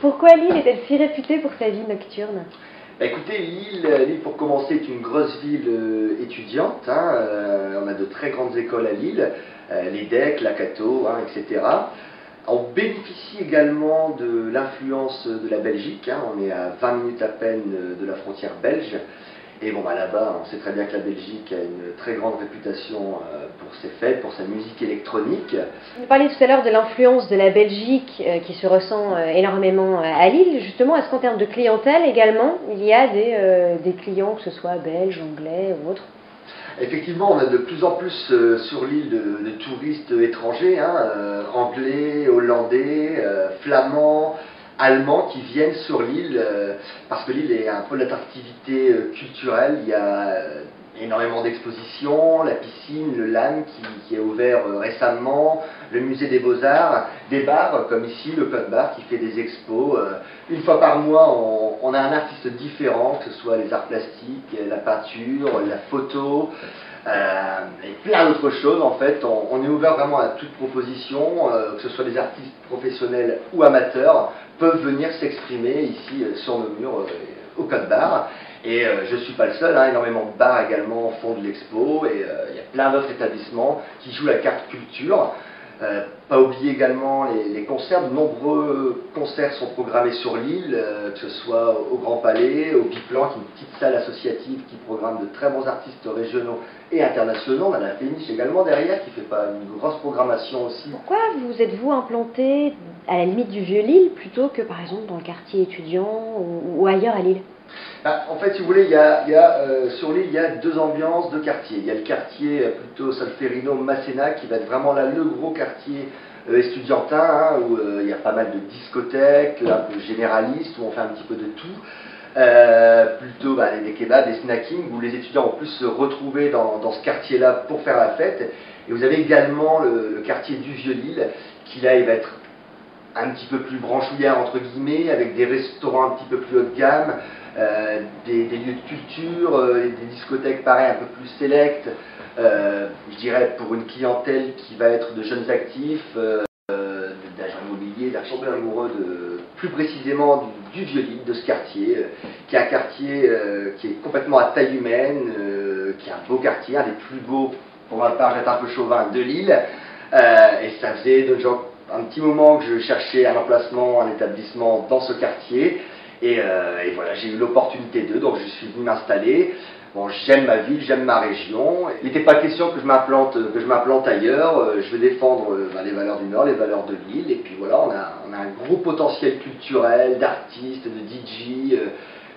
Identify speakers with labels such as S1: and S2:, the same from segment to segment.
S1: Pourquoi Lille est-elle si réputée pour sa vie nocturne?
S2: Bah écoutez, Lille, pour commencer, est une grosse ville étudiante. On a de très grandes écoles à Lille, l'EDEC, la Cato, etc. On bénéficie également de l'influence de la Belgique. On est à 20 minutes à peine de la frontière belge. Et bon, là-bas, on sait très bien que la Belgique a une très grande réputation pour ses fêtes, pour sa musique électronique.
S1: Vous parliez tout à l'heure de l'influence de la Belgique qui se ressent énormément à Lille. Justement, est-ce qu'en termes de clientèle également, il y a des clients, que ce soit belges, anglais ou autres?
S2: Effectivement, on a de plus en plus sur l'île de touristes étrangers, anglais, hollandais, flamands, allemands qui viennent sur l'île parce que l'île est un pôle d'attractivité culturelle. Il y a énormément d'expositions, la piscine, le LAN qui est ouvert récemment, le musée des Beaux-Arts, des bars comme ici, le Code Bar qui fait des expos. Une fois par mois, on a un artiste différent, que ce soit les arts plastiques, la peinture, la photo, et plein d'autres choses. En fait, on est ouvert vraiment à toute proposition, que ce soit des artistes professionnels ou amateurs, peuvent venir s'exprimer ici sur nos murs au Code Bar. Et je ne suis pas le seul, énormément de bars également font de l'expo, et il y a plein d'autres établissements qui jouent la carte culture. Pas oublier également les concerts. De nombreux concerts sont programmés sur l'île, que ce soit au Grand Palais, au Biplan, qui est une petite salle associative qui programme de très bons artistes régionaux et internationaux. On a la Péniche également derrière qui fait pas une grosse programmation aussi.
S1: Pourquoi vous êtes-vous implanté à la limite du Vieux-Lille plutôt que par exemple dans le quartier étudiant ou ailleurs à Lille?
S2: En fait, si vous voulez, sur l'île, il y a deux ambiances, deux quartiers. Il y a le quartier plutôt Solferino-Masséna, qui va être vraiment là le gros quartier estudiantin, où il y a pas mal de discothèques, un peu généralistes, où on fait un petit peu de tout. Plutôt des kebabs, des snackings, où les étudiants vont plus se retrouver dans ce quartier-là pour faire la fête. Et vous avez également le quartier du Vieux-Lille, qui là, il va être un petit peu plus branchouillard entre guillemets, avec des restaurants un petit peu plus haut de gamme, des lieux de culture, des discothèques pareil un peu plus sélectes, je dirais pour une clientèle qui va être de jeunes actifs, d'agents immobiliers, d'architectes amoureux plus précisément du Vieux-Lille, de ce quartier, qui est un quartier qui est complètement à taille humaine, qui est un beau quartier, un des plus beaux, pour ma part j'étais un peu chauvin, de Lille, et ça faisait un petit moment que je cherchais un emplacement, un établissement dans ce quartier, et voilà, j'ai eu l'opportunité donc je suis venu m'installer. Bon, j'aime ma ville, j'aime ma région. Il n'était pas question que je m'implante ailleurs. Je veux défendre les valeurs du Nord, les valeurs de Lille, et puis voilà, on a un gros potentiel culturel, d'artistes, de DJ,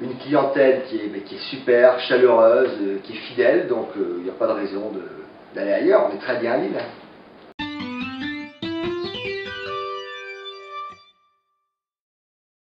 S2: une clientèle qui est super, chaleureuse, qui est fidèle, donc il n'y a pas de raison d'aller ailleurs. On est très bien à Lille.